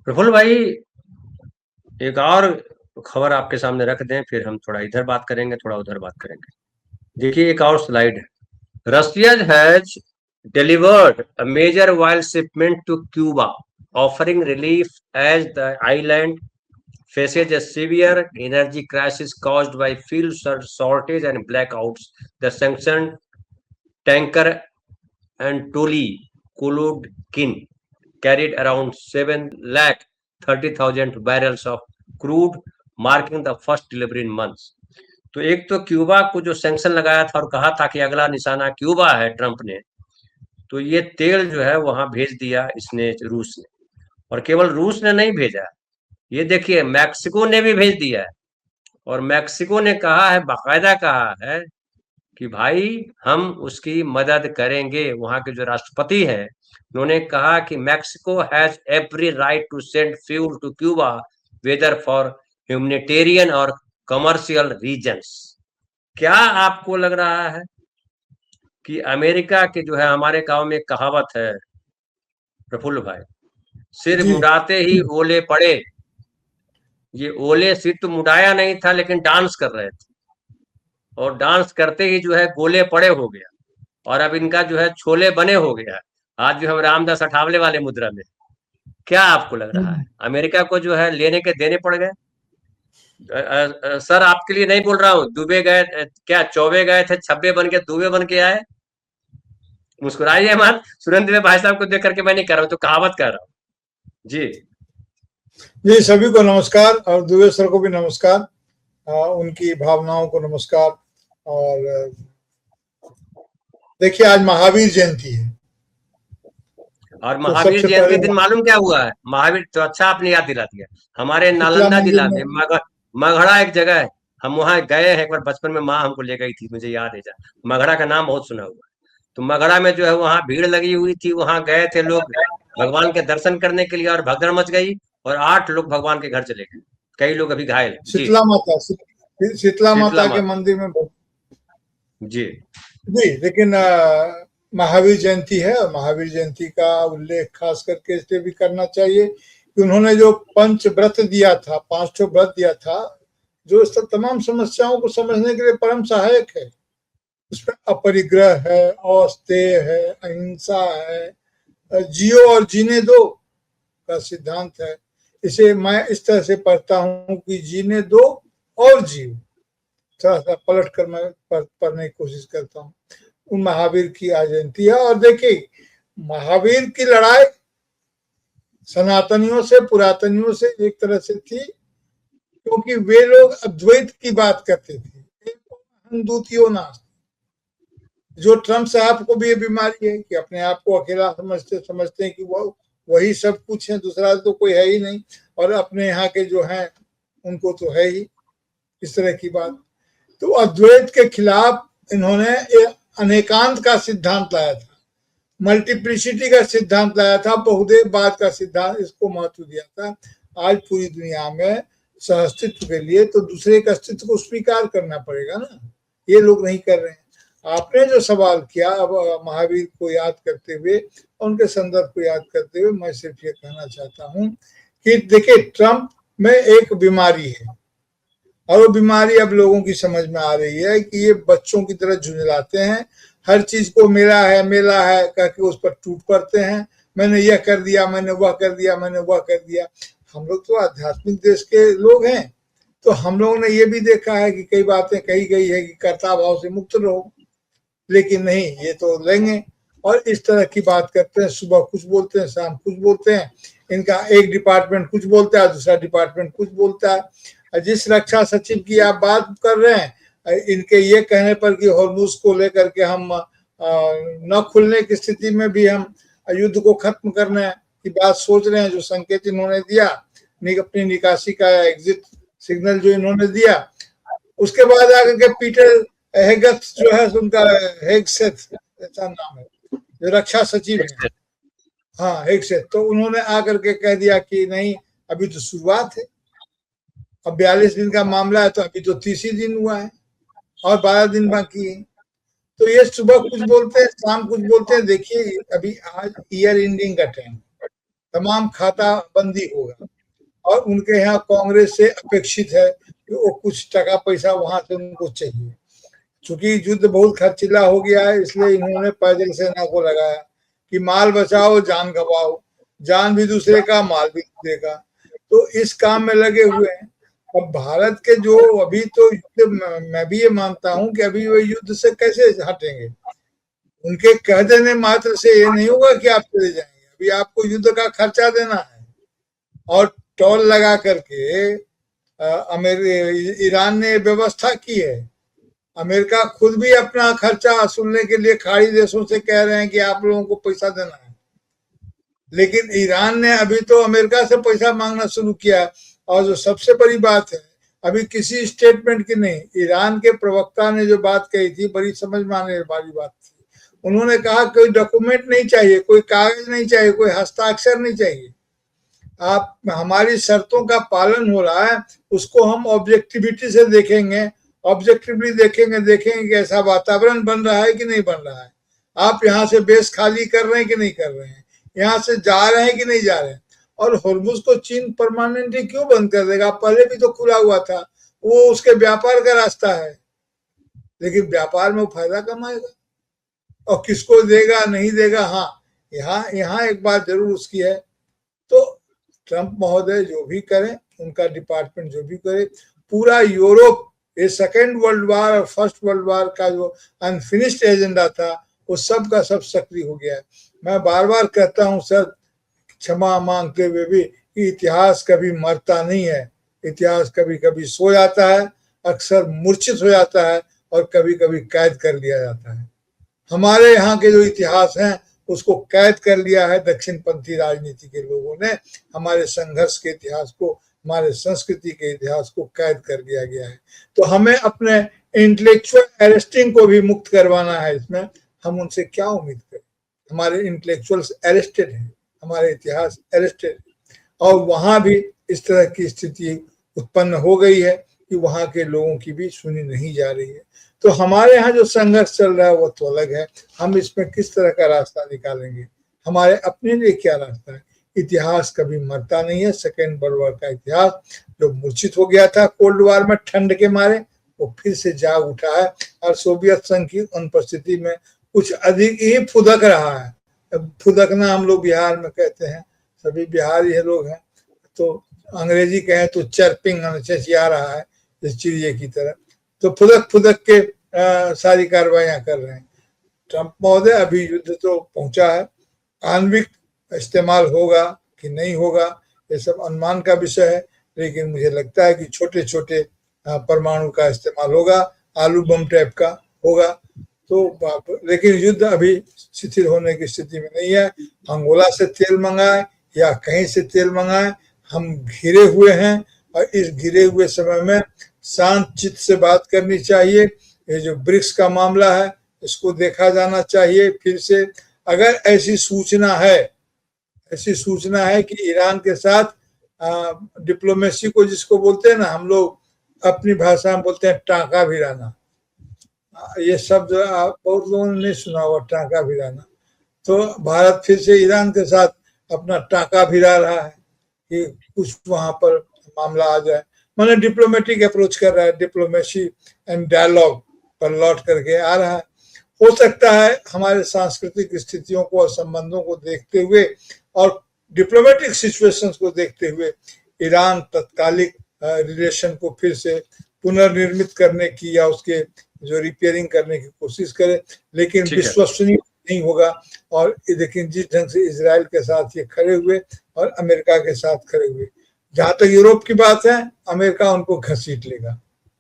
प्रफुल्ल भाई, एक और खबर आपके सामने रख दें, फिर हम थोड़ा इधर बात करेंगे, थोड़ा उधर बात करेंगे। देखिए, एक और स्लाइड है। Russia has delivered a major oil shipment to Cuba, offering relief as the island faces a severe energy crisis caused by fuel shortage and blackouts. The sanctioned tanker Anatoly Kuludkin carried around 7 lakh 30,000 barrels of crude, marking the first delivery in months. तो एक तो Cuba को जो sanction लगाया था और कहा था कि अगला निशाना क्यूबा है ट्रंप ने, तो ये तेल जो है वहां भेज दिया इसने, रूस ने। और केवल रूस ने नहीं भेजा, ये देखिए मैक्सिको ने भी भेज दिया है। और मैक्सिको ने कहा है, बाकायदा कहा है कि भाई हम उसकी मदद करेंगे। वहां के जो राष्ट्रपति हैं उन्होंने कहा कि Mexico has every right to send fuel to Cuba, whether for humanitarian और कमर्शियल रीजन्स। क्या आपको लग रहा है कि अमेरिका के जो है, हमारे गांव में एक कहावत है प्रफुल्ल भाई, सिर जी मुड़ाते ही ओले पड़े। ये ओले सिर तो मुड़ाया नहीं था, लेकिन डांस कर रहे थे, और डांस करते ही जो है गोले पड़े हो गया। और अब इनका जो है छोले बने हो गया। आज जो हम रामदास अठावले वाले मुद्रा में। क्या आपको लग रहा है, अमेरिका को जो है लेने के देने पड़ गए? सर, आपके लिए नहीं बोल रहा हूँ, दुबे गए, क्या चौबे गए थे, छब्बे बन के दुबे बन के आए। मुस्कुराइए मत, सुरेंद्र भाई साहब को देख करके मैं नहीं कर रहा हूँ, तो कहावत कर रहा हूँ जी। जी, सभी को नमस्कार और दुबे सर को भी नमस्कार, उनकी भावनाओं को नमस्कार। और देखिए, आज महावीर जयंती है। और तो महावीर सबसे जयंती पहले दिन मालूम क्या हुआ है? महावीर तो अच्छा आपने याद दिला दिया। हमारे शीतला नालंदा मंदिर जिला में में। मगहड़ा एक जगह है। हम वहां गए हैं एक बार, बचपन में माँ हमको ले गई थी, मुझे याद है। मगहड़ा का नाम बहुत सुना हुआ है। तो मगहड़ा में जो है वहां भीड़ लगी हुई थी, वहां गए थे लोग भगवान के दर्शन करने के लिए, और भगदड़ मच गई और 8 लोग भगवान के घर चले गए। कई लोग अभी घायल हैं जी। शीतला शीतला माता के माता मंदिर में जी। जी, लेकिन महावीर जयंती है और महावीर जयंती का उल्लेख खास करके इसलिए भी करना चाहिए कि उन्होंने जो पंच व्रत दिया था, 5 व्रत दिया था, जो इस तमाम समस्याओं को समझने के लिए परम सहायक है। उसमें अपरिग्रह है, औस्तेय है, अहिंसा है, जियो और जीने दो का सिद्धांत है। इसे मैं इस तरह से पढ़ता हूँ कि जीने दो और जियो। थोड़ा सा पलट कर मैं पढ़ने की कोशिश करता हूँ। उन महावीर की आज जयंती है। और देखिए, महावीर की लड़ाई सनातनियों से, पुरातनियों से एक तरह से थी, क्योंकि वे लोग अद्वैत की बात करते थे, द्वितीयो नास्ति। जो ट्रम्प साहब को भी ये बीमारी है कि अपने आप को अकेला समझते हैं कि वो वही सब कुछ है, दूसरा तो कोई है ही नहीं, और अपने यहाँ के जो हैं उनको तो है ही, इस तरह की बात। तो अद्वैत के खिलाफ इन्होंने अनेकांत का सिद्धांत लाया था, मल्टीप्लिसिटी का सिद्धांत लाया था, बहुदेववाद का सिद्धांत, इसको महत्व दिया था। आज पूरी दुनिया में सहअस्तित्व के लिए तो दूसरे के अस्तित्व को स्वीकार करना पड़ेगा ना, ये लोग नहीं कर रहे हैं। आपने जो सवाल किया, अब महावीर को याद करते हुए, उनके संदर्भ को याद करते हुए, मैं सिर्फ ये कहना चाहता हूँ कि देखिए, ट्रम्प में एक बीमारी है, और वो बीमारी अब लोगों की समझ में आ रही है कि ये बच्चों की तरह झुंझलाते हैं, हर चीज को मेला है कह के उस पर टूट पड़ते हैं। मैंने यह कर दिया, मैंने वह कर दिया, मैंने वह कर दिया। हम लोग तो आध्यात्मिक देश के लोग हैं, तो हम लोगों ने ये भी देखा है कि कई बातें कही गई है कि कर्ता भाव से मुक्त रहो, लेकिन नहीं, ये तो लेंगे और इस तरह की बात करते हैं। सुबह कुछ बोलते हैं, शाम कुछ बोलते हैं। इनका एक डिपार्टमेंट कुछ बोलता है, दूसरा डिपार्टमेंट कुछ बोलता है। जिस रक्षा सचिव की आप बात कर रहे हैं, इनके ये कहने पर कि हॉर्मुज को लेकर के हम न खुलने की स्थिति में भी हम युद्ध को खत्म करने की बात सोच रहे हैं, जो संकेत इन्होंने दिया, अपनी निकासी का एग्जिट सिग्नल जो इन्होंने दिया, उसके बाद आकर के पीटर हेगथ जो है, उनका हेगसेथ ऐसा नाम है, जो रक्षा सचिव है, हाँ हेगसेथ, तो उन्होंने आकर के कह दिया कि नहीं, अभी तो शुरुआत है, अब 42 दिन का मामला है, तो अभी तो 30 ही दिन हुआ है और 12 दिन बाकी है। तो ये सुबह कुछ बोलते हैं, शाम कुछ बोलते हैं। देखिए, अभी आज ईयर एंडिंग का टाइम, तमाम खाता बंदी होगा। और उनके यहाँ कांग्रेस से अपेक्षित है कि वो कुछ टका पैसा वहां से उनको चाहिए। चूंकि युद्ध बहुत खर्चीला हो गया है, इसलिए इन्होंने पैदल सेना को लगाया कि माल बचाओ जान गवाओ, जान भी दूसरे का माल भी दूसरे का, तो इस काम में लगे हुए हैं। अब भारत के जो अभी तो युद्ध, मैं भी ये मानता हूं कि अभी वो युद्ध से कैसे हटेंगे। उनके कह देने मात्र से ये नहीं होगा कि आप चले जाएंगे। अभी आपको युद्ध का खर्चा देना है और टोल लगा करके ईरान ने व्यवस्था की है। अमेरिका खुद भी अपना खर्चा वसूलने के लिए खाड़ी देशों से कह रहे हैं कि आप लोगों को पैसा देना है, लेकिन ईरान ने अभी तो अमेरिका से पैसा मांगना शुरू किया। और जो सबसे बड़ी बात है, अभी किसी स्टेटमेंट की नहीं, ईरान के प्रवक्ता ने जो बात कही थी बड़ी समझ में आने वाली बात थी। उन्होंने कहा कोई डॉक्यूमेंट नहीं चाहिए, कोई कागज नहीं चाहिए, कोई हस्ताक्षर नहीं चाहिए, आप हमारी शर्तों का पालन हो रहा है उसको हम ऑब्जेक्टिविटी से देखेंगे, ऑब्जेक्टिवली देखेंगे कि ऐसा वातावरण बन रहा है कि नहीं बन रहा है, आप यहाँ से बेस खाली कर रहे हैं कि नहीं कर रहे हैं, यहाँ से जा रहे हैं कि नहीं जा रहे हैं। और हॉर्मुज को चीन परमानेंटली क्यों बंद कर देगा? पहले भी तो खुला हुआ था, वो उसके व्यापार का रास्ता है, लेकिन व्यापार में वो फायदा कमाएगा और किसको देगा नहीं देगा। हाँ, यहाँ एक बात जरूर उसकी है, तो ट्रंप महोदय जो भी करें, उनका डिपार्टमेंट जो भी करे, पूरा यूरोप ये सेकेंड वर्ल्ड वार और फर्स्ट वर्ल्ड वार का जो अनफिनिश्ड एजेंडा था वो सब का सब सक्रिय हो गया है। मैं बार बार कहता हूं सर, क्षमा मांगते हुए भी, कि इतिहास कभी मरता नहीं है, इतिहास कभी कभी सो जाता है, अक्सर मूर्छित हो जाता है और कभी कभी कैद कर लिया जाता है। हमारे यहाँ के जो इतिहास हैं उसको कैद कर लिया है दक्षिणपंथी राजनीति के लोगों ने। हमारे संघर्ष के इतिहास को, हमारे संस्कृति के इतिहास को कैद कर दिया गया है। तो हमें अपने इंटेलेक्चुअल अरेस्टिंग को भी मुक्त करवाना है। इसमें हम उनसे क्या उम्मीद करें? हमारे इंटेलेक्चुअल्स अरेस्टेड हैं, हमारे इतिहास अरेस्टेड है, और वहां भी इस तरह की स्थिति उत्पन्न हो गई है कि वहां के लोगों की भी सुनी नहीं जा रही है। तो हमारे यहाँ जो संघर्ष चल रहा है वो तो अलग है, हम इसमें किस तरह का रास्ता निकालेंगे, हमारे अपने लिए क्या रास्ता है। इतिहास कभी मरता नहीं है। सेकेंड वर्ल्ड वॉर का इतिहास जो मूर्छित हो गया था कोल्ड वॉर में ठंड के मारे, वो फिर से जाग उठा है और सोवियत संघ की अनुपस्थिति में कुछ अधिक ही फुदक रहा है। फुदकना हम लोग बिहार में कहते हैं, सभी बिहारी लोग हैं, तो अंग्रेजी कहें तो चर्पिंग चिचिया रहा है इस चिड़िए की तरह। तो फुदक फुदक के सारी कार्रवाइयां कर रहे हैं। ट्रंप महोदय अभी युद्ध तो पहुंचा है, आणविक इस्तेमाल होगा कि नहीं होगा ये सब अनुमान का विषय है, लेकिन मुझे लगता है कि छोटे छोटे परमाणु का इस्तेमाल होगा, आलू बम टाइप का होगा। तो लेकिन युद्ध अभी शिथिल होने की स्थिति में नहीं है। अंगोला से तेल मंगाए या कहीं से तेल मंगाए, हम घिरे हुए हैं और इस घिरे हुए समय में शांत चित्त से बात करनी चाहिए। ये जो ब्रिक्स का मामला है इसको देखा जाना चाहिए फिर से। अगर ऐसी सूचना है कि ईरान के साथ डिप्लोमेसी को जिसको बोलते हैं ना, हम लोग अपनी भाषा में बोलते हैं टांका भिराना, ये शब्द बहुत लोगों ने नहीं सुना हुआ, टांका भिराना। तो भारत फिर से ईरान के साथ अपना टांका भिरा रहा है कि कुछ वहां पर मामला आ जाए, मैंने डिप्लोमेटिक अप्रोच कर रहा है, डिप्लोमेसी एंड डायलॉग पर लौट करके आ रहा है। हो सकता है हमारे सांस्कृतिक स्थितियों को और संबंधों को देखते हुए और डिप्लोमेटिक सिचुएशंस को देखते हुए ईरान तत्कालिक रिलेशन को फिर से पुनर्निर्मित करने की या उसके जो रिपेयरिंग करने की कोशिश करे, लेकिन विश्वसनीय नहीं होगा। और लेकिन जिस ढंग से इजराइल के साथ ये खड़े हुए और अमेरिका के साथ खड़े हुए, जहां तक यूरोप की बात है, अमेरिका उनको घसीट लेगा।